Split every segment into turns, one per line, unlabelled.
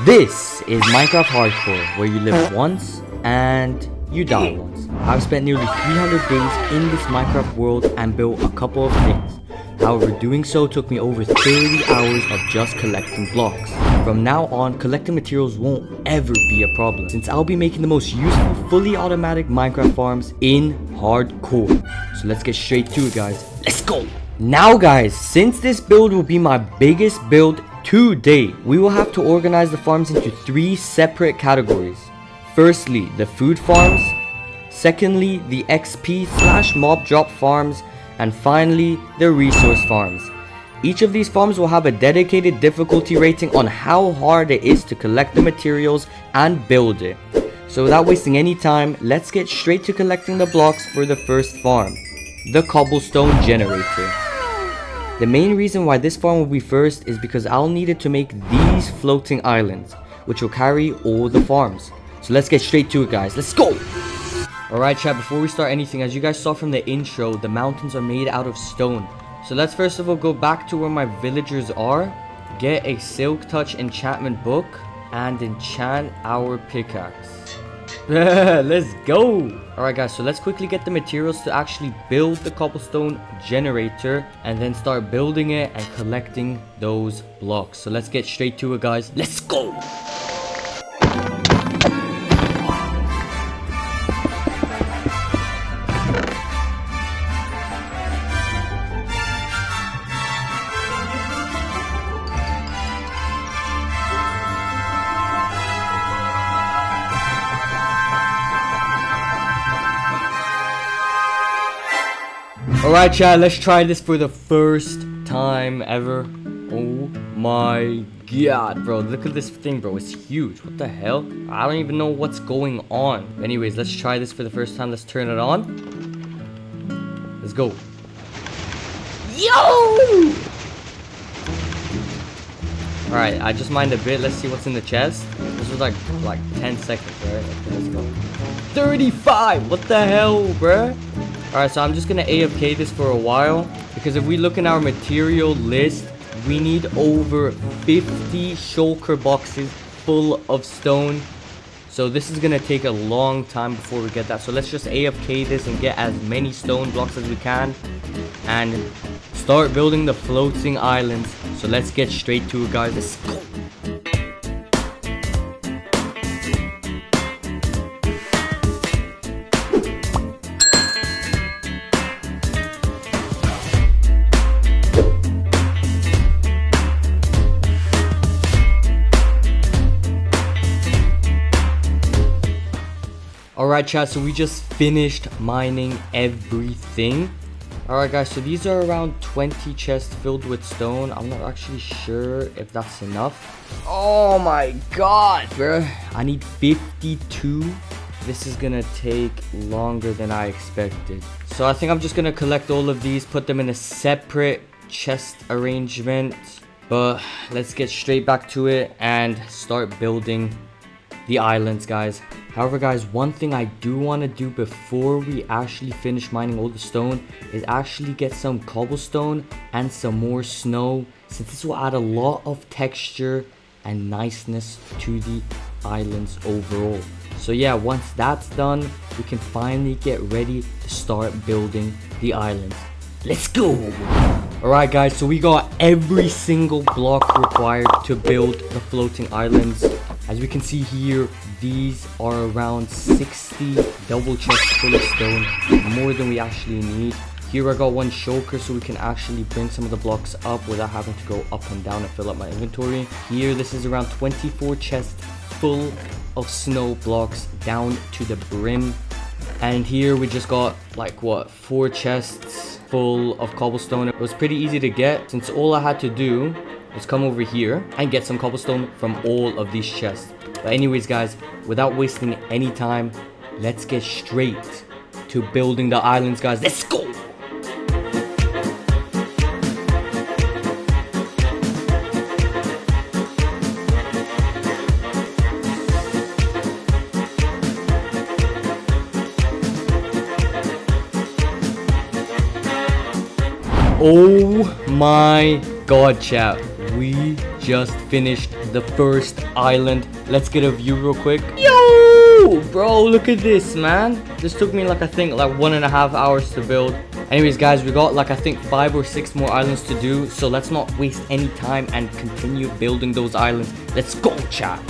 This is Minecraft Hardcore, where you live once and you die once. I've spent nearly 300 days in this Minecraft world and built a couple of things. However, doing so took me over 30 hours of just collecting blocks. From now on, collecting materials won't ever be a problem, since I'll be making the most useful fully automatic Minecraft farms in Hardcore. So let's get straight to it, guys. Let's go! Now guys, since this build will be my biggest build to date, we will have to organize the farms into 3 separate categories. Firstly, the food farms. Secondly, the XP/mob drop farms. And finally, the resource farms. Each of these farms will have a dedicated difficulty rating on how hard it is to collect the materials and build it. So without wasting any time, let's get straight to collecting the blocks for the first farm, the cobblestone generator. The main reason why this farm will be first is because I'll need it to make these floating islands, which will carry all the farms. So let's get straight to it, guys. Let's go! Alright chat, before we start anything, as you guys saw from the intro, the mountains are made out of stone. So let's first of all go back to where my villagers are, get a silk touch enchantment book, and enchant our pickaxe. Let's go! Alright guys, so let's quickly get the materials to actually build the cobblestone generator and then start building it and collecting those blocks. So let's get straight to it, guys. Let's go! Alright chat, let's try this for the first time ever. Oh my god, bro, look at this thing, bro. It's huge. What the hell? I don't even know what's going on. Anyways, let's try this for the first time. Let's turn it on. Let's go. Yo! Alright, I just mined a bit. Let's see what's in the chest. This was like 10 seconds, right? Okay, let's go. 35! What the hell, bruh? Alright, so I'm just gonna AFK this for a while, because if we look in our material list, we need over 50 shulker boxes full of stone. So this is gonna take a long time before we get that. So let's just AFK this and get as many stone blocks as we can and start building the floating islands. So let's get straight to it, guys. Let's go. Alright chat, so we just finished mining everything. Alright guys, so these are around 20 chests filled with stone. I'm not actually sure if that's enough. Oh my god, bro. I need 52. This is gonna take longer than I expected. So I think I'm just gonna collect all of these, put them in a separate chest arrangement. But let's get straight back to it and start building the islands, guys. However guys, one thing I do want to do before we actually finish mining all the stone is actually get some cobblestone and some more snow, since this will add a lot of texture and niceness to the islands overall. So yeah, once that's done, we can finally get ready to start building the islands. Let's go! Alright guys, so we got every single block required to build the floating islands. As we can see here, these are around 60 double chests full of stone, more than we actually need. Here I got one shulker so we can actually bring some of the blocks up without having to go up and down and fill up my inventory. Here this is around 24 chests full of snow blocks down to the brim. And here we just got like 4 chests full of cobblestone. It was pretty easy to get, since all I had to do was come over here and get some cobblestone from all of these chests. But anyways guys, without wasting any time, let's get straight to building the islands, guys. Let's go! Oh my god, chat. We just finished the first island. Let's get a view real quick. Yo, bro, look at this, man. This took me like, I think, like 1.5 hours to build. Anyways, guys, we got like, I think 5 or 6 more islands to do. So let's not waste any time and continue building those islands. Let's go, chat.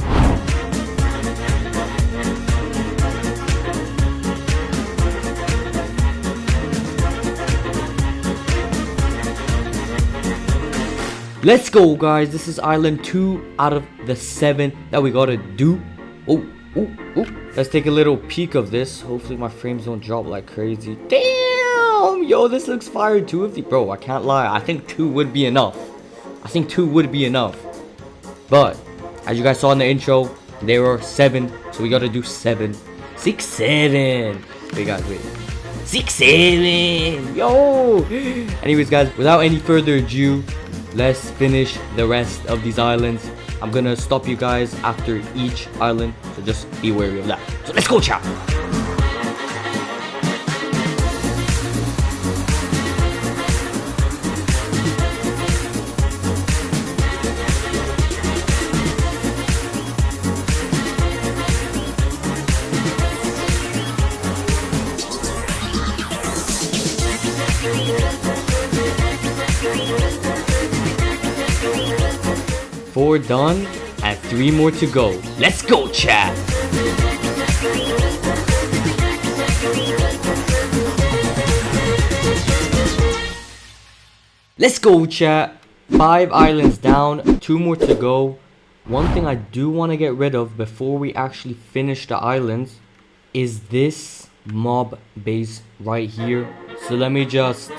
Let's go, guys. This is island 2 out of the 7 that we gotta do. Oh. Let's take a little peek of this. Hopefully my frames don't drop like crazy. Damn, yo, this looks fire. 2 of the, bro, I can't lie. I think 2 would be enough. But as you guys saw in the intro, there were 7, so we gotta do 7. 6, 7. Wait, guys, wait. 6, 7. Yo. Anyways, guys, without any further ado, let's finish the rest of these islands. I'm gonna stop you guys after each island, so just be wary of that. So let's go, chat. Four done and 3 more to go. Let's go, chat. Let's go, chat. 5 islands down, 2 more to go. One thing I do want to get rid of before we actually finish the islands is this mob base right here. So let me just...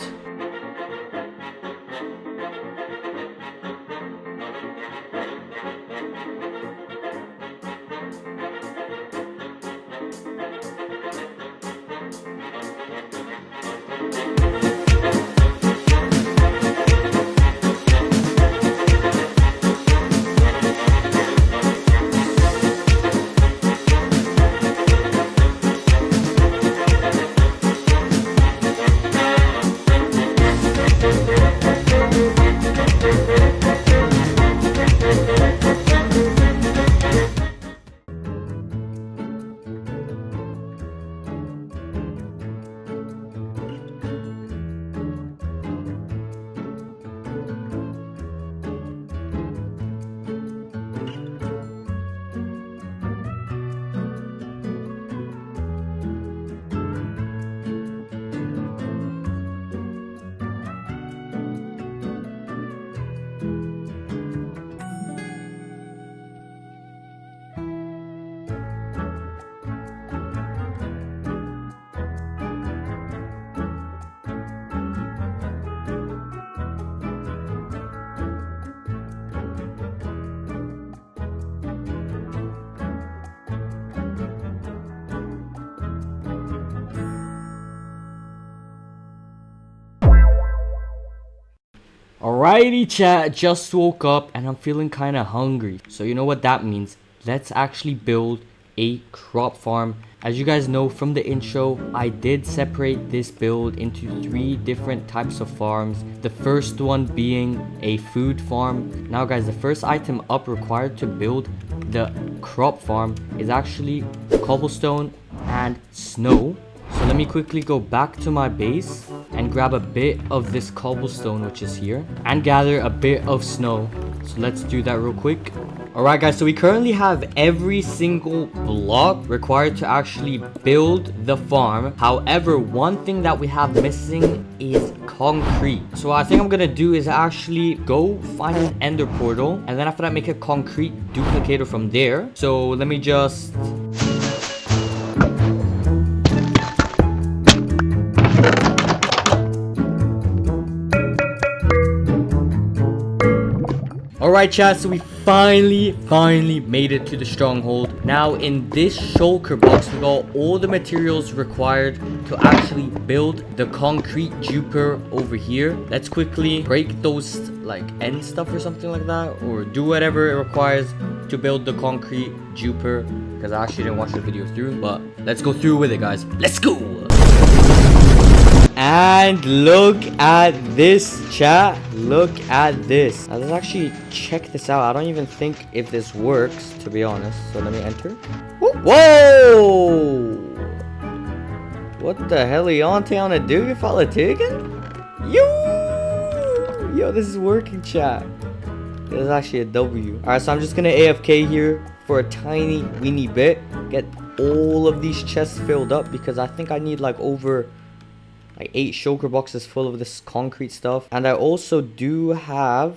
Alrighty, chat, just woke up and I'm feeling kind of hungry. So you know what that means. Let's actually build a crop farm. As you guys know from the intro, I did separate this build into 3 different types of farms. The first one being a food farm. Now guys, the first item up required to build the crop farm is actually cobblestone and snow. So let me quickly go back to my base and grab a bit of this cobblestone, which is here, and gather a bit of snow. So let's do that real quick. Alright guys, so we currently have every single block required to actually build the farm. However, one thing that we have missing is concrete. So what I think I'm gonna do is actually go find an ender portal, and then after that make a concrete duplicator from there. So let me just... Alright chat, so we finally made it to the stronghold. Now in this shulker box we got all the materials required to actually build the concrete duper over here. Let's quickly break those like end stuff or something like that, or do whatever it requires to build the concrete duper, because I actually didn't watch the video through, but let's go through with it guys. Let's go. And look at this, chat. Look at this. Now, let's actually check this out. I don't even think if this works, to be honest. So let me enter. Whoa! What the hell, Leonte on a dude Falatigan? Yo, this is working, chat. This is actually a W. Alright, so I'm just gonna AFK here for a tiny weeny bit. Get all of these chests filled up because I think I need like over like 8 shulker boxes full of this concrete stuff. And I also do have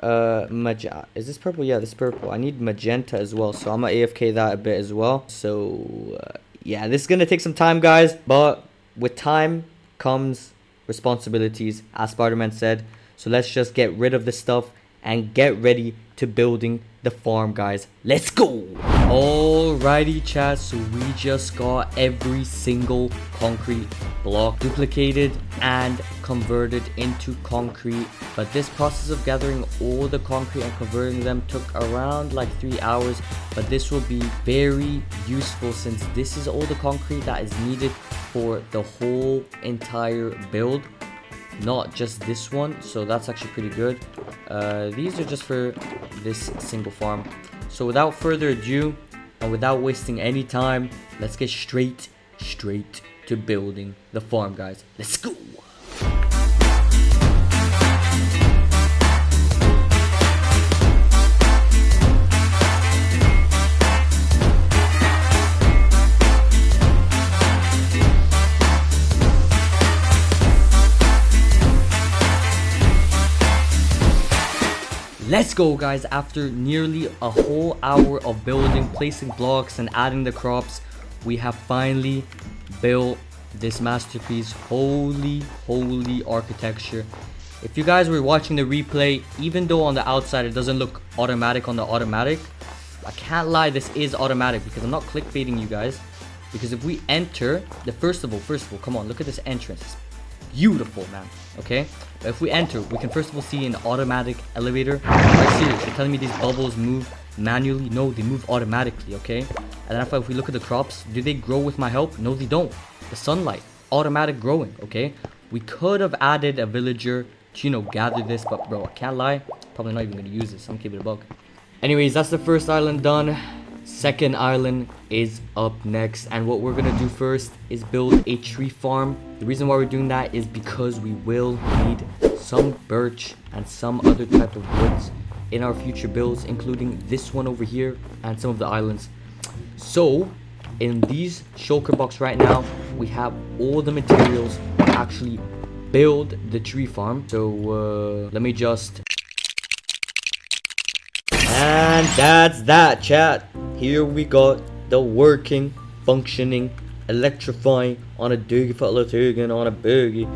is this purple? Yeah, this is purple. I need magenta as well, so I'm gonna AFK that a bit as well. So yeah, this is gonna take some time, guys, but with time comes responsibilities, as Spider-Man said. So let's just get rid of this stuff and get ready to building the farm, guys. Let's go. Alrighty, chat, so we just got every single concrete block duplicated and converted into concrete. But this process of gathering all the concrete and converting them took around like 3 hours. But this will be very useful since this is all the concrete that is needed for the whole entire build, not just this one. So that's actually pretty good. These are just for this single farm. So without further ado and without wasting any time, let's get straight to building the farm, guys. Let's go. Let's go, guys. After nearly a whole hour of building, placing blocks and adding the crops, we have finally built this masterpiece. Holy architecture. If you guys were watching the replay, even though on the outside it doesn't look automatic on the automatic, I can't lie, this is automatic because I'm not clickbaiting you guys. Because if we enter the first of all, come on, look at this entrance. It's beautiful, man. Okay, but if we enter, we can first of all see an automatic elevator. Are you serious? You're telling me these bubbles move manually? No, they move automatically. Okay, and then if we look at the crops, do they grow with my help? No, they don't. The sunlight, automatic growing. Okay, we could have added a villager to, you know, gather this, but bro, I can't lie, probably not even gonna use this. I'm gonna keep it a bug. Anyways, that's the first island done. Second island is up next, and what we're gonna do first is build a tree farm. The reason why we're doing that is because we will need some birch and some other type of woods in our future builds, including this one over here and some of the islands. So in these shulker box right now, we have all the materials to actually build the tree farm. So let me just, and that's that, chat. Here we got the working, functioning, electrifying on a Turgan on a boogie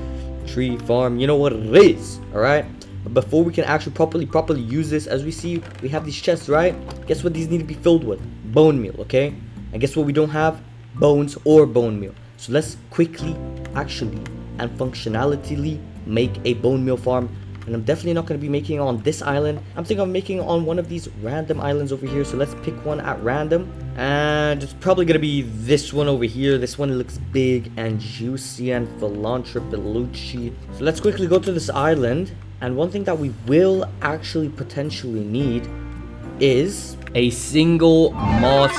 tree farm. You know what it is, alright? But before we can actually properly use this, as we see, we have these chests, right? Guess what these need to be filled with? Bone meal, okay? And guess what we don't have? Bones or bone meal. So let's quickly, actually, and functionality make a bone meal farm. And I'm definitely not going to be making it on this island. I'm thinking of making it on one of these random islands over here. So let's pick one at random. And it's probably going to be this one over here. This one looks big and juicy and philanthropilucci. So let's quickly go to this island. And one thing that we will actually potentially need is a single moss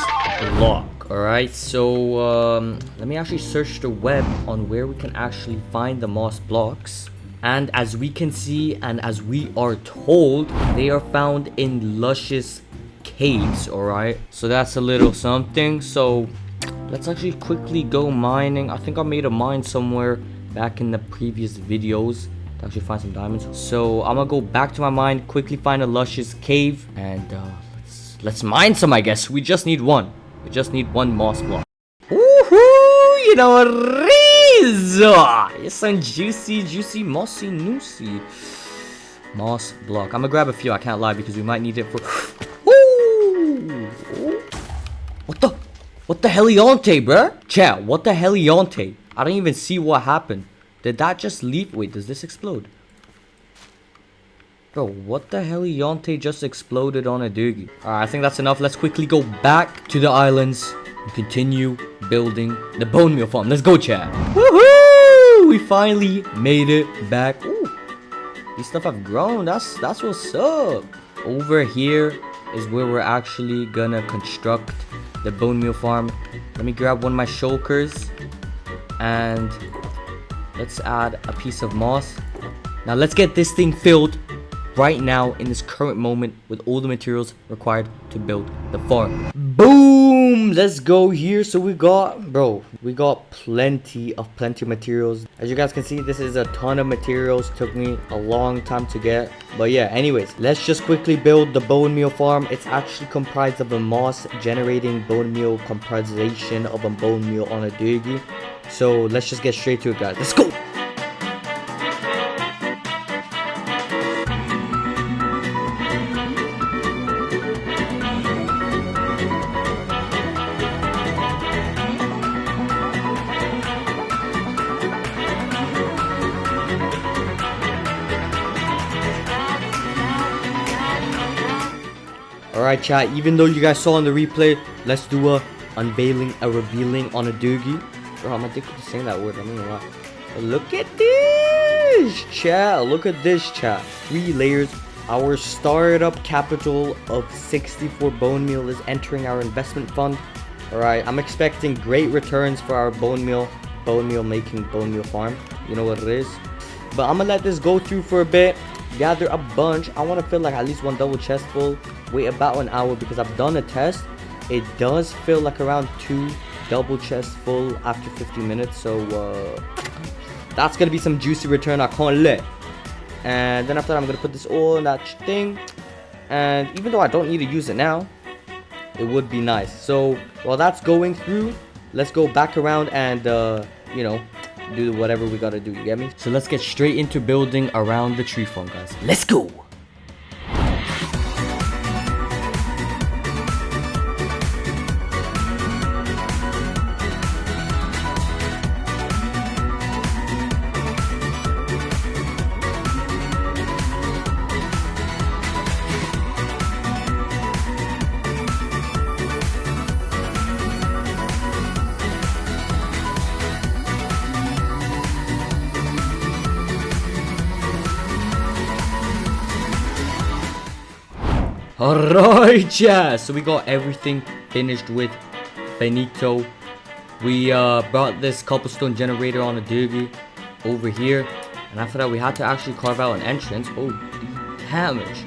block. Alright, so let me actually search the web on where we can actually find the moss blocks. And as we can see, and as we are told, they are found in luscious caves, alright? So that's a little something. So let's actually quickly go mining. I think I made a mine somewhere back in the previous videos to actually find some diamonds. So I'm gonna go back to my mine, quickly find a luscious cave, and let's mine some, I guess. We just need one. We just need one moss block. Woohoo! You know what it is? It's some juicy, mossy, noosey moss block. I'm gonna grab a few, I can't lie, because we might need it for... Ooh! What the heliante, bruh? Chat, what the heliante? I don't even see what happened. Did that just leave? Wait, does this explode? Bro, what the heliante just exploded on a doogie? Alright, I think that's enough. Let's quickly go back to the islands and continue building the bone meal farm. Let's go, chat. Woohoo! we finally made it back. Ooh, these stuff have grown. That's what's up. Over here is where we're actually gonna construct the bone meal farm. Let me grab one of my shulkers and let's add a piece of moss. Now let's get this thing filled right now in this current moment with all the materials required to build the farm. Boom! Let's go here. So we got plenty of materials. As you guys can see, this is a ton of materials. Took me a long time to get, but yeah, anyways, let's just quickly build the bone meal farm. It's actually comprised of a moss generating bone meal comprisation of a bone meal on a doogie. So let's just get straight to it, guys. Let's go. Alright chat, even though you guys saw in the replay, let's do a unveiling, a revealing on a doogie. Bro, I'm addicted to saying that word, I don't know why. But look at this chat, look at this chat. 3 layers. Our startup capital of 64 bone meal is entering our investment fund. Alright, I'm expecting great returns for our bone meal farm. You know what it is. But I'm gonna let this go through for a bit. Gather a bunch. I want to fill like at least 1 double chest full. Wait about an hour because I've done a test. It does fill like around 2 double chests full after 50 minutes. So that's gonna be some juicy return. I can't let. And then after that, I'm gonna put this all in that thing. And even though I don't need to use it now, it would be nice. So while that's going through, let's go back around and you know, do whatever we gotta do, you get me? So let's get straight into building around the tree farm, guys. Let's go! Alright, yeah, so we got everything finished with Benito. We brought this cobblestone generator on a doogie over here, and after that we had to actually carve out an entrance. Oh, damage.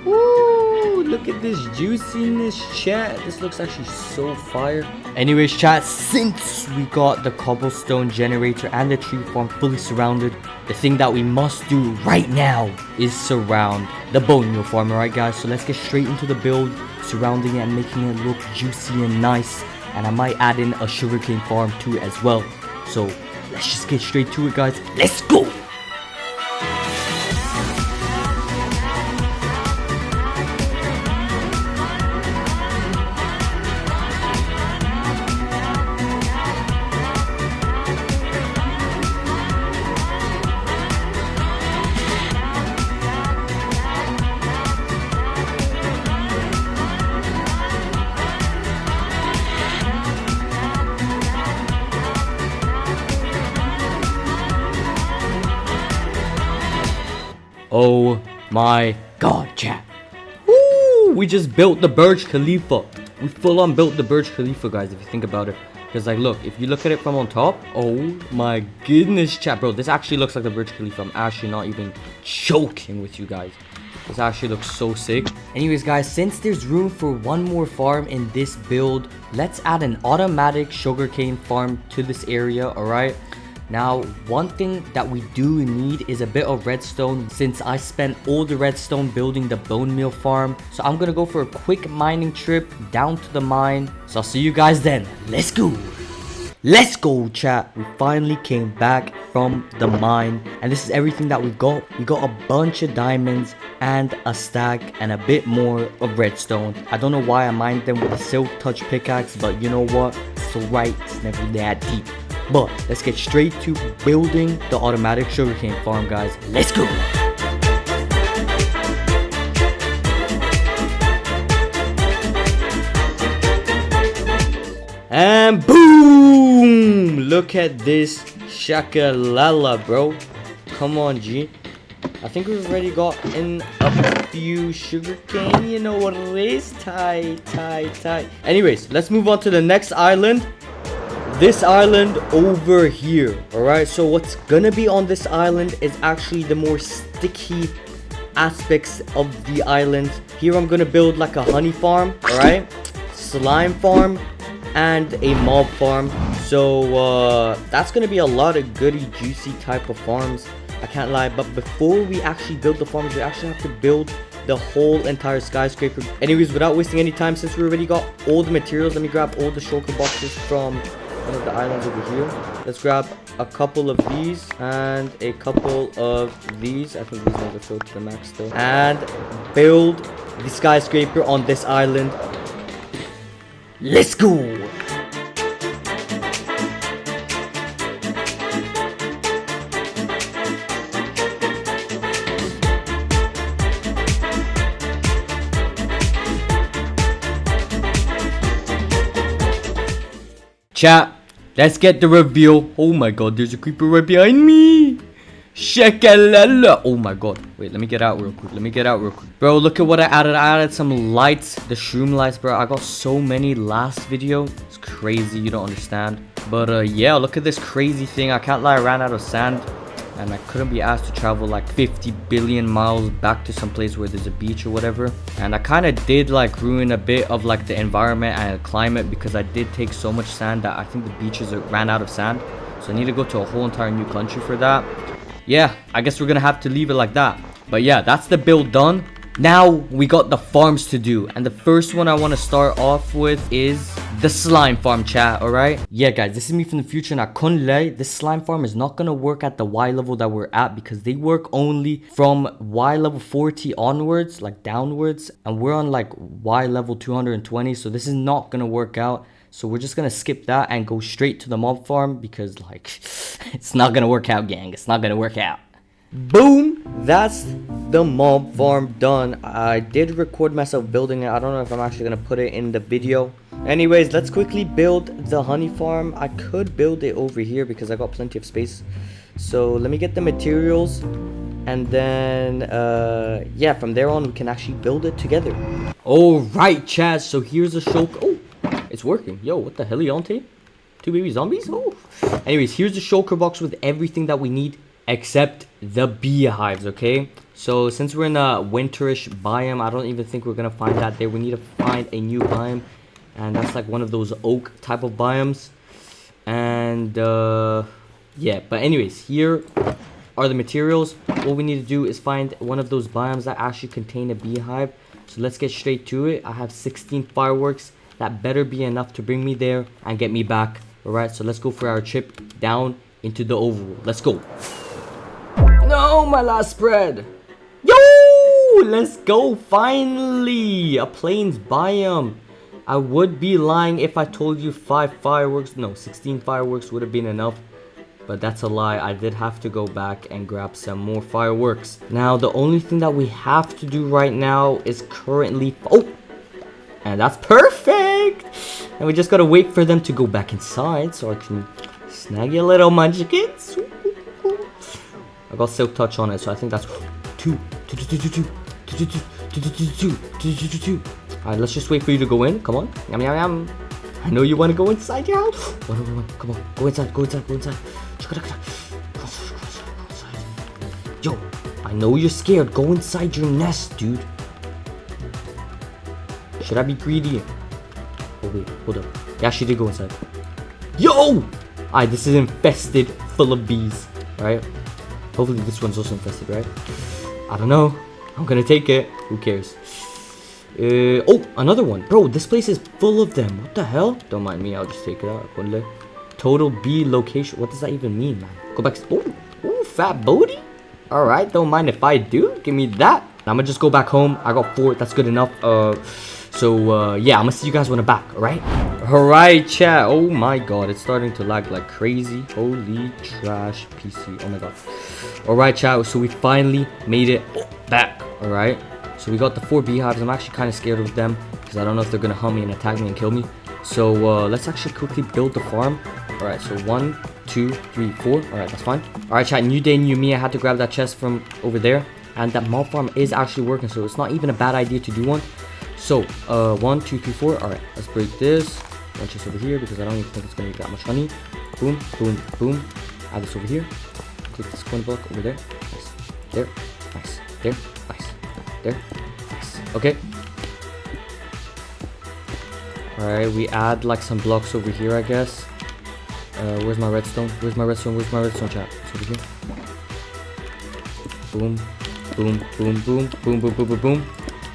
Woo, look at this juiciness, chat. This looks actually so fire. Anyways, chat, since we got the cobblestone generator and the tree farm fully surrounded, the thing that we must do right now is surround the bone meal farm. Alright guys, so let's get straight into the build, surrounding it and making it look juicy and nice. And I might add in a sugarcane farm too as well. So let's just get straight to it, guys. Let's go! Oh my god, chat. Woo! We just built the Burj Khalifa. We full on built the Burj Khalifa, guys, if you think about it. Because, like, look, if you look at it from on top, oh my goodness, chat, bro. This actually looks like the Burj Khalifa. I'm actually not even joking with you guys. This actually looks so sick. Anyways, guys, since there's room for 1 more farm in this build, let's add an automatic sugarcane farm to this area, alright? Now, one thing that we do need is a bit of redstone, since I spent all the redstone building the bone meal farm. So I'm gonna go for a quick mining trip down to the mine. So I'll see you guys then. Let's go! Let's go, chat. We finally came back from the mine, and this is everything that we got. We got a bunch of diamonds and a stack and a bit more of redstone. I don't know why I mined them with a silk touch pickaxe, but you know what? It's alright, it's never that deep. But let's get straight to building the automatic sugarcane farm, guys. Let's go! And boom! Look at this shakalala, bro. Come on, G. I think we've already got in a few sugarcane. You know what it is? Tight. Anyways, let's move on to the next island. This island over here. Alright, so what's gonna be on this island is actually the more sticky aspects of the island. Here I'm gonna build like a honey farm, alright, slime farm, and a mob farm. So that's gonna be a lot of goody juicy type of farms, I can't lie. But before we actually build the farms, we actually have to build the whole entire skyscraper. Anyways, without wasting any time, since we already got all the materials, let me grab all the shulker boxes from one of the islands over here. Let's grab a couple of these and a couple of these. I think these ones are filled to the max still. And build the skyscraper on this island. Let's go! Chat, let's get the reveal. Oh my god, there's a creeper right behind me. Shakalala. Oh my god. Wait, let me get out real quick. Bro, look at what I added. I added some lights, the shroom lights, bro. I got so many last video. It's crazy, you don't understand. But yeah, look at this crazy thing. I can't lie, I ran out of sand. And I couldn't be asked to travel like 50 billion miles back to some place where there's a beach or whatever. And I kind of did like ruin a bit of like the environment and climate, because I did take so much sand that I think the beaches ran out of sand. So I need to go to a whole entire new country for that. Yeah, I guess we're gonna have to leave it like that. But yeah, that's the build done. Now we got the farms to do, and the first one I want to start off with is the slime farm, chat. All right, yeah guys, this is me from the future, and I couldn't lie, this slime farm is not gonna work at the Y level that we're at, because they work only from Y level 40 onwards, like downwards, and we're on like Y level 220, so this is not gonna work out. So we're just gonna skip that and go straight to the mob farm, because like it's not gonna work out, gang. It's not gonna work out. Boom, that's the mob farm done. I did record myself building it. I don't know if I'm actually gonna put it in the video. Anyways, let's quickly build the honey farm. I could build it over here because I got plenty of space. So let me get the materials, and then yeah, from there on we can actually build it together. All right, Chaz, so here's a shulker. Oh, it's working. Yo, what the hell, Leonte? 2 baby zombies? Oh. Anyways, here's the shulker box with everything that we need except the beehives, okay? So since we're in a winterish biome, I don't even think we're gonna find that there. We need to find a new biome, and that's like one of those oak type of biomes. And yeah, but anyways, here are the materials. What we need to do is find one of those biomes that actually contain a beehive. So let's get straight to it. I have 16 fireworks. That better be enough to bring me there and get me back. All right, so let's go for our trip down into the overworld. Let's go. No, my last spread. Yo, let's go. Finally, a plains biome. I would be lying if I told you 5 fireworks. No, 16 fireworks would have been enough. But that's a lie. I did have to go back and grab some more fireworks. Now, the only thing that we have to do right now is currently... Oh! And that's perfect! And we just gotta wait for them to go back inside so I can snag your little munchkins. I got silk touch on it, so I think that's 2. Alright, let's just wait for you to go in. Come on. Yum, yum, yum. I know you want to go inside your house. 1, come on. Go inside, go inside, go inside. Yo, I know you're scared. Go inside your nest, dude. Should I be greedy? Oh wait, hold up. Yeah, she did go inside. Yo! Alright, this is infested, full of bees. Alright. Hopefully this one's also infested, right? I don't know. I'm gonna take it. Who cares? Oh, another one. Bro, this place is full of them. What the hell? Don't mind me, I'll just take it out. Total bee location. What does that even mean, man? Go back. Oh, fat booty. Alright, don't mind if I do. Give me that. I'm gonna just go back home. I got 4. That's good enough. So yeah, I'm gonna see you guys when I'm back. Alright, chat. Oh my god, it's starting to lag like crazy. Holy trash PC. Oh my god. Alright, chat. So we finally made it back. Alright. So we got the 4 beehives. I'm actually kind of scared of them because I don't know if they're gonna hunt me and attack me and kill me. So let's actually quickly build the farm. Alright, so 1, 2, 3, 4. All right, that's fine. All right, chat. New day, new me. I had to grab that chest from over there. And that mob farm is actually working, so it's not even a bad idea to do one. So, 1, 2, 3, 4. All right, let's break this. One chest over here because I don't even think it's going to be that much honey. Boom, boom, boom. Add this over here. Click this coin block over there. Nice. There. Nice. There. Nice. There. Nice. Okay. Alright, we add like some blocks over here, I guess. Where's my redstone? Where's my redstone? Where's my redstone, chat? It's over here. Boom. Boom. Boom. Boom. Boom. Boom. Boom. Boom. Boom.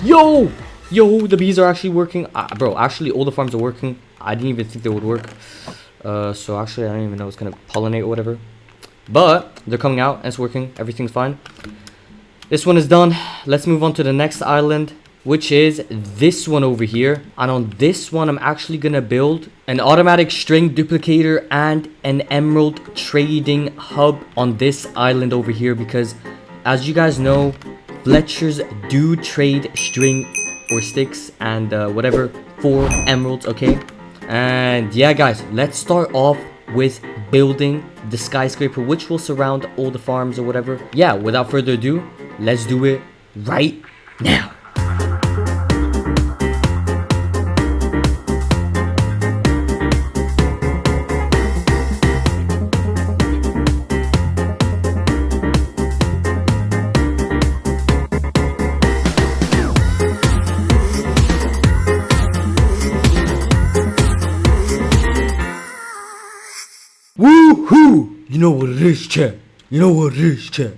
Yo! Yo, the bees are actually working. Bro, actually all the farms are working. I didn't even think they would work. So actually I don't even know it's gonna pollinate or whatever. But they're coming out and it's working. Everything's fine. This one is done. Let's move on to the next island, which is this one over here. And on this one, I'm actually gonna build an automatic string duplicator and an emerald trading hub on this island over here, because as you guys know, Fletchers do trade string or sticks and whatever for emeralds, okay? And yeah, guys, let's start off with building the skyscraper, which will surround all the farms or whatever. Yeah, without further ado, let's do it right now. Woohoo! You know what it is, chat. You know what it is, chat.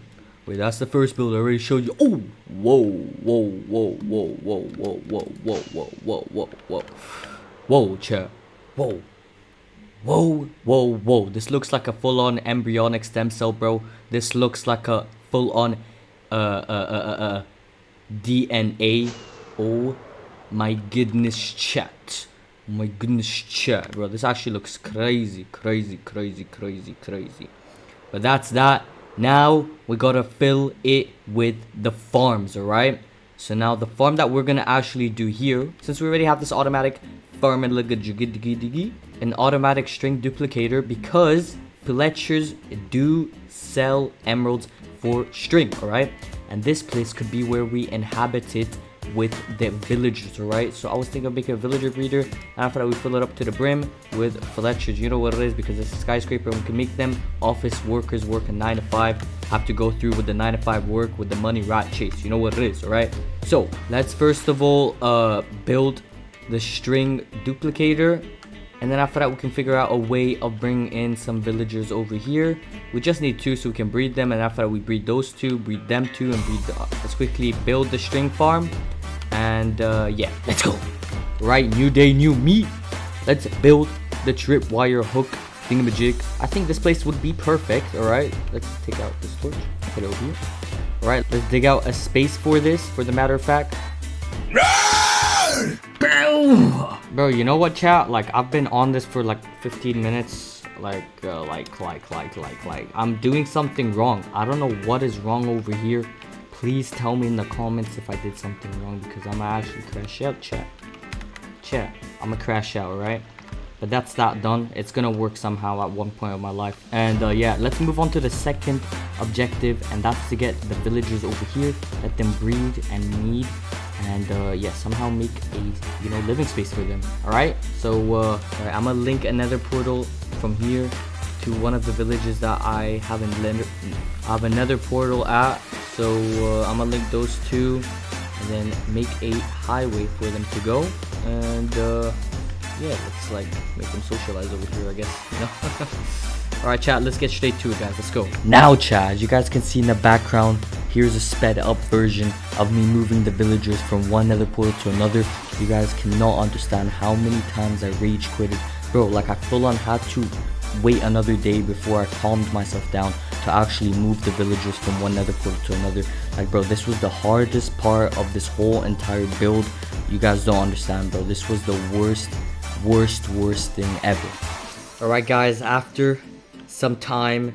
Wait, that's the first build I already showed you. Oh! Whoa, whoa, whoa, whoa, whoa, whoa, whoa, whoa, whoa, whoa, whoa, whoa. Whoa, chat. Whoa. Whoa, whoa, whoa. This looks like a full-on embryonic stem cell, bro. This looks like a full-on, DNA. Oh my goodness, chat. Oh my goodness, chat, bro. This actually looks crazy, crazy, crazy, crazy, crazy. But that's that. Now we gotta fill it with the farms, alright? So now the farm that we're gonna actually do here, since we already have this automatic farm and an automatic string duplicator, because Fletchers do sell emeralds for string, alright? And this place could be where we inhabit it with the villagers, alright? So I was thinking of making a villager breeder, and after that we fill it up to the brim with Fletchers. You know what it is, because it's a skyscraper and we can make them office workers working 9 to 5, have to go through with the 9 to 5 work with the money rat chase. You know what it is, alright? So let's first of all build the string duplicator, and then after that we can figure out a way of bringing in some villagers over here. We just need 2 so we can breed them, and after that we breed those 2, breed them 2, and breed let's quickly build the string farm. And yeah, let's go. Right, new day, new me. Let's build the tripwire hook thingamajig. I think this place would be perfect. All right, let's take out this torch, put it over here. All right, let's dig out a space for this, for the matter of fact. Bro, you know what, chat? Like, I've been on this for like 15 minutes. Like I'm doing something wrong. I don't know what is wrong over here. Please tell me in the comments if I did something wrong, because I'm gonna actually crash out, chat. I'm gonna crash out, right? But that's that done. It's gonna work somehow at one point of my life. And yeah, let's move on to the second objective, and that's to get the villagers over here, let them breed and need, and yeah, somehow make a living space for them. All right, so all right, I'm gonna link another portal from here to one of the villages that I have another portal at. So I'm gonna link those 2 and then make a highway for them to go. And yeah, let's like make them socialize over here, I guess, you know. Alright, chat, let's get straight to it, guys. Let's go. Now, chat, as you guys can see in the background, here's a sped up version of me moving the villagers from one nether portal to another. You guys cannot understand how many times I rage quitted. Bro, like I full on had to wait another day before I calmed myself down to actually move the villagers from one nether portal to another. Like, bro, this was the hardest part of this whole entire build. You guys don't understand, bro. This was the worst thing ever. Alright, guys, after some time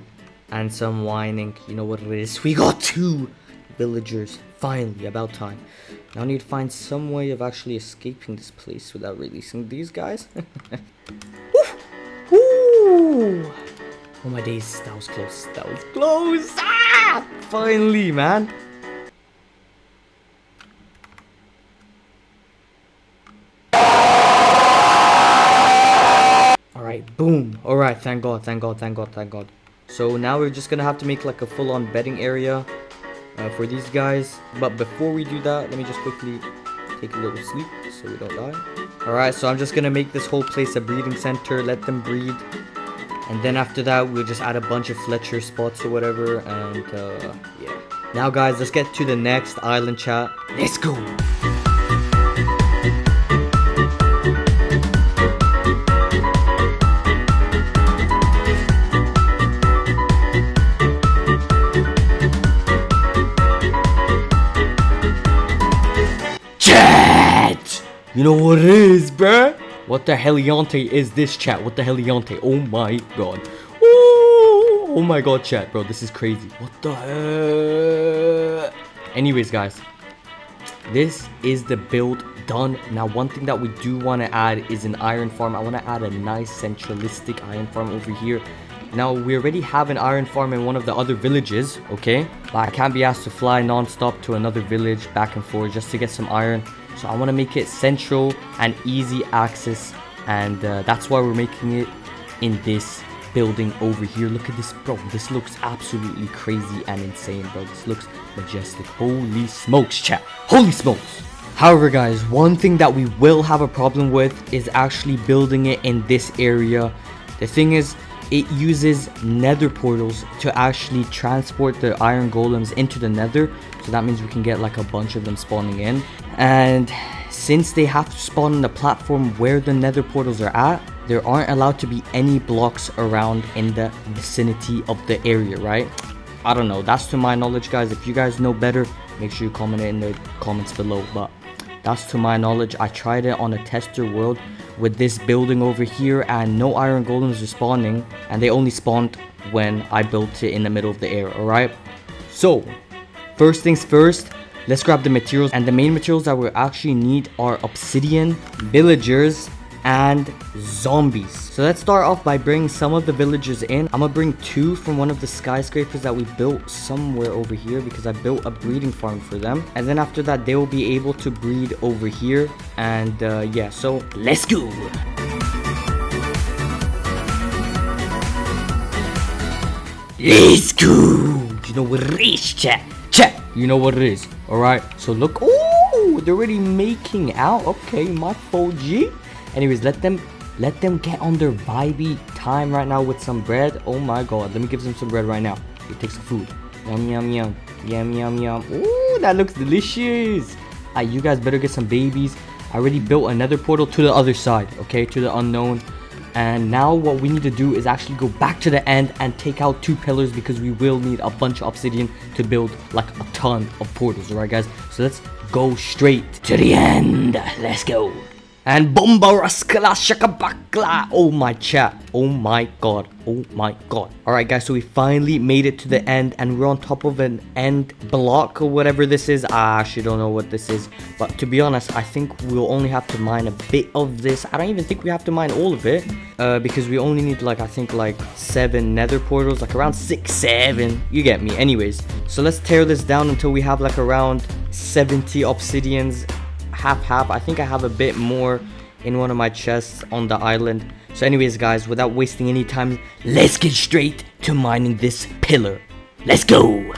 and some whining, you know what it is, we got 2 villagers. Finally, about time. Now I need to find some way of actually escaping this place without releasing these guys. Woo! Oh my days, that was close. That was close. Ah! Finally, man. Alright, boom. Alright, thank God, thank God, thank God, thank God. So now we're just gonna have to make like a full-on bedding area for these guys. But before we do that, let me just quickly take a little sleep so we don't die. Alright, so I'm just gonna make this whole place a breeding center, let them breed. And then after that, we'll just add a bunch of Fletcher spots or whatever. And yeah. Now guys, let's get to the next island, chat. Let's go! Chat! You know what it is, bruh? What the heliante is this, chat? What the heliante? Oh my god. Ooh, oh my god, chat, bro. This is crazy. What the heck? Anyways, guys. This is the build done. Now, one thing that we do want to add is an iron farm. I want to add a nice centralistic iron farm over here. Now, we already have an iron farm in one of the other villages, okay? But I can't be asked to fly non-stop to another village back and forth just to get some iron. So I want to make it central and easy access, and that's why we're making it in this building over here. Look at this, bro. This looks absolutely crazy and insane, bro. This looks majestic. Holy smokes, chat. Holy smokes. However, guys, one thing that we will have a problem with is actually building it in this area. The thing is, it uses nether portals to actually transport the iron golems into the nether. So that means we can get like a bunch of them spawning in. And since they have to spawn on the platform where the nether portals are at, there aren't allowed to be any blocks around in the vicinity of the area, right? I don't know. That's to my knowledge, guys. If you guys know better, make sure you comment it in the comments below. But that's to my knowledge. I tried it on a tester world with this building over here, and no iron golems were spawning, and they only spawned when I built it in the middle of the air. Alright, so first things first, let's grab the materials. And the main materials that we actually need are obsidian, villagers, and zombies. So let's start off by bringing some of the villagers in. I'm gonna bring 2 from one of the skyscrapers that we built somewhere over here, because I built a breeding farm for them. And then after that, they will be able to breed over here. And yeah, so let's go. Let's go. You know what it is, chat. Chat, you know what it is. Alright, so look. Oh, they're already making out. Okay, my 4G. Anyways, let them get on their vibey time right now with some bread. Oh my god, let me give them some bread right now. It takes some food. Yum yum yum. Yum yum yum. Ooh, that looks delicious. You guys better get some babies. I already built another portal to the other side, okay, to the unknown. And now what we need to do is actually go back to the end and take out 2 pillars, because we will need a bunch of obsidian to build like a ton of portals. Alright guys, so let's go straight to the end. Let's go. And bomba raskala shakabakla. Oh my chat. Oh my god. Oh my god. Alright guys, so we finally made it to the end, and we're on top of an end block or whatever this is. I actually don't know what this is, but to be honest, I think we'll only have to mine a bit of this. I don't even think we have to mine all of it, because we only need like, I think like 7 nether portals, like around 6, 7. You get me. Anyways, so let's tear this down until we have like around 70 obsidians. Half. I think I have a bit more in one of my chests on the island. So anyways guys, without wasting any time, let's get straight to mining this pillar. Let's go.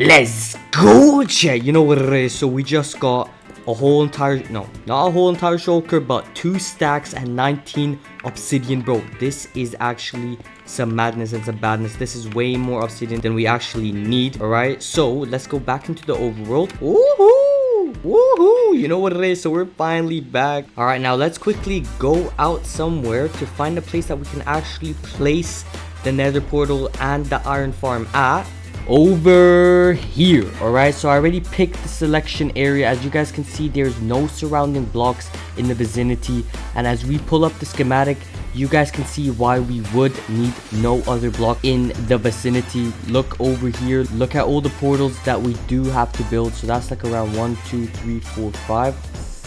Let's go, chat. You know what it is. So we just got a whole entire, no, not a whole entire shulker, but 2 stacks and 19 obsidian, bro. This is actually some madness and some badness. This is way more obsidian than we actually need. All right, so let's go back into the overworld. Woohoo! Woohoo! You know what it is. So we're finally back. All right, now let's quickly go out somewhere to find a place that we can actually place the nether portal and the iron farm at. over here. All right, so I already picked the selection area. As you guys can see, there's no surrounding blocks in the vicinity, and as we pull up the schematic, you guys can see why we would need no other block in the vicinity. Look over here, look at all the portals that we do have to build. So that's like around 1 2 3 4 5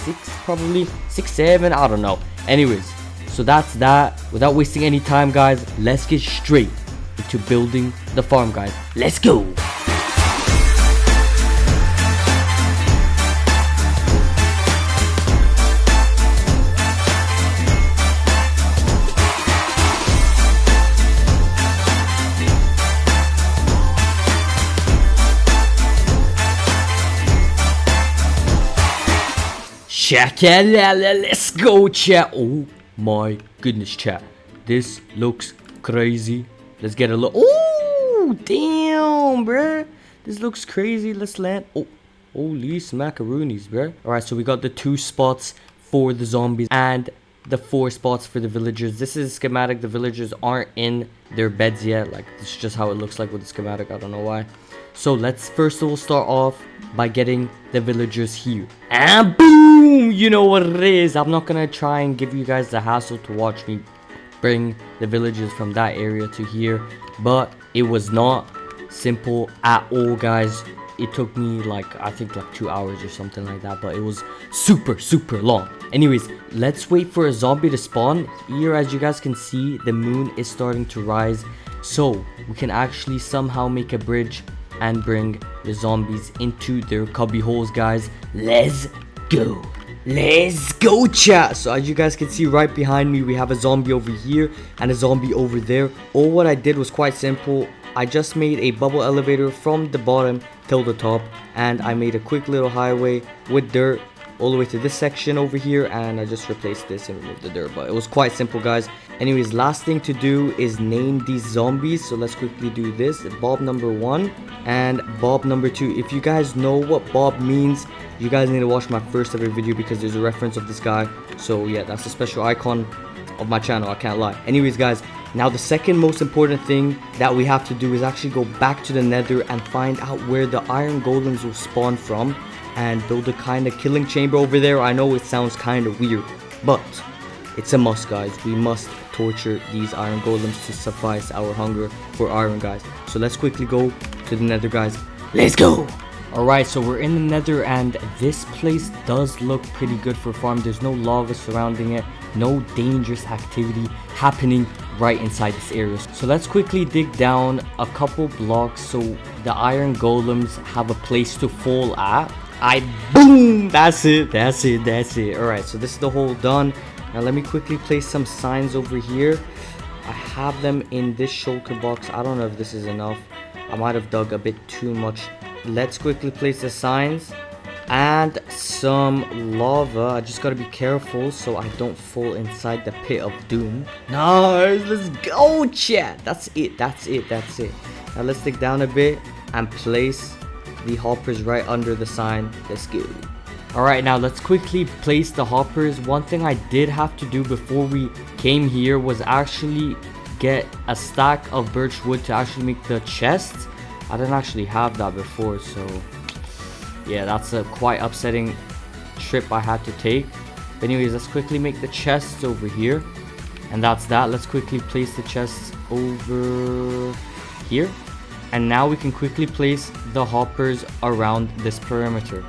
6, probably 6 7, I don't know. Anyways, so that's that. Without wasting any time, guys, let's get straight into building the farm, guys. Let's go. Let's go, chat. Oh my goodness, chat, this looks crazy. Let's get a look. Oh damn, bruh, this looks crazy. Let's land. Oh, holy smackaroonies, bruh. All right, so we got the 2 spots for the zombies and the 4 spots for the villagers. This is schematic. The villagers aren't in their beds yet. Like, this is just how it looks like with the schematic. I don't know why. So let's first of all start off by getting the villagers here. And boom! You know what it is. I'm not gonna try and give you guys the hassle to watch me bring the villagers from that area to here. But it was not simple at all, guys. It took me like, I think like 2 hours or something like that. But it was super long. Anyways, let's wait for a zombie to spawn. Here, as you guys can see, the moon is starting to rise. So we can actually somehow make a bridge and bring the zombies into their cubby holes, guys. Let's go. Let's go, chat. So as you guys can see right behind me, we have a zombie over here and a zombie over there. All what I did was quite simple. I just made a bubble elevator from the bottom till the top, and I made a quick little highway with dirt all the way to this section over here, and I just replaced this and removed the dirt. But it was quite simple, guys. Anyways, last thing to do is name these zombies. So let's quickly do this. Bob number 1 and Bob number 2. If you guys know what Bob means, you guys need to watch my first ever video because there's a reference of this guy. So yeah, that's a special icon of my channel, I can't lie. Anyways, guys, now the second most important thing that we have to do is actually go back to the nether and find out where the iron golems will spawn from and build a kind of killing chamber over there. I know it sounds kind of weird, but it's a must, guys. We must torture these iron golems to suffice our hunger for iron, guys. So let's quickly go to the nether, guys. Let's go. Alright, so we're in the nether, and this place does look pretty good for farm. There's no lava surrounding it, no dangerous activity happening right inside this area. So let's quickly dig down a couple blocks so the iron golems have a place to fall at. Boom, that's it. Alright, so this is the hole done. Now let me quickly place some signs over here. I have them in this shulker box. I don't know if this is enough. I might have dug a bit too much. Let's quickly place the signs and some lava. I just gotta be careful so I don't fall inside the pit of doom. Nice, let's go, chat. That's it. Now let's dig down a bit and place the hoppers right under the sign. Let's go. Alright, now let's quickly place the hoppers. One thing I did have to do before we came here was actually get a stack of birch wood to actually make the chests. I didn't actually have that before, so yeah, that's a quite upsetting trip I had to take. But anyways, let's quickly make the chests over here, and that's that. Let's quickly place the chests over here, and now we can quickly place the hoppers around this perimeter,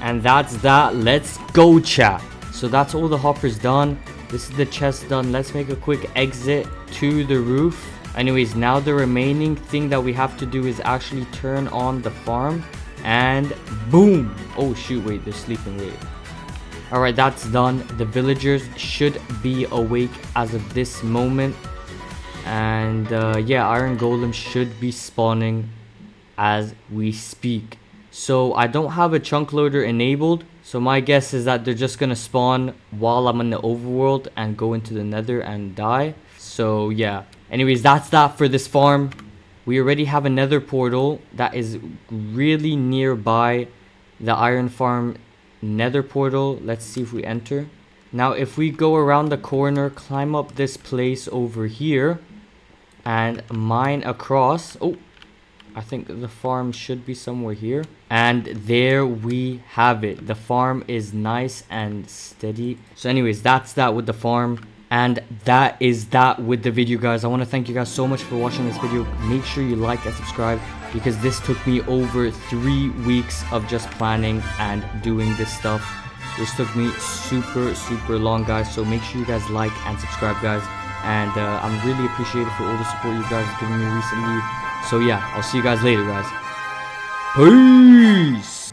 and that's that. Let's go, chat. So that's all the hoppers done. This is the chest done. Let's make a quick exit to the roof. Anyways, now the remaining thing that we have to do is actually turn on the farm, and boom. Oh shoot, wait, they're sleeping. Wait. Alright, that's done. The villagers should be awake as of this moment, and yeah, iron golems should be spawning as we speak. So I don't have a chunk loader enabled, so my guess is that they're just gonna spawn while I'm in the overworld and go into the nether and die. So yeah, anyways, that's that for this farm. We already have a nether portal that is really nearby the iron farm nether portal. Let's see if we enter. Now if we go around the corner, climb up this place over here and mine across. Oh, I think the farm should be somewhere here. And there we have it. The farm is nice and steady. So anyways, that's that with the farm. And that is that with the video, guys. I want to thank you guys so much for watching this video. Make sure you like and subscribe, because this took me over 3 weeks of just planning and doing this stuff. This took me super long, guys. So make sure you guys like and subscribe, guys. And I'm really appreciative for all the support you guys have given me recently. So yeah, I'll see you guys later, guys. Peace.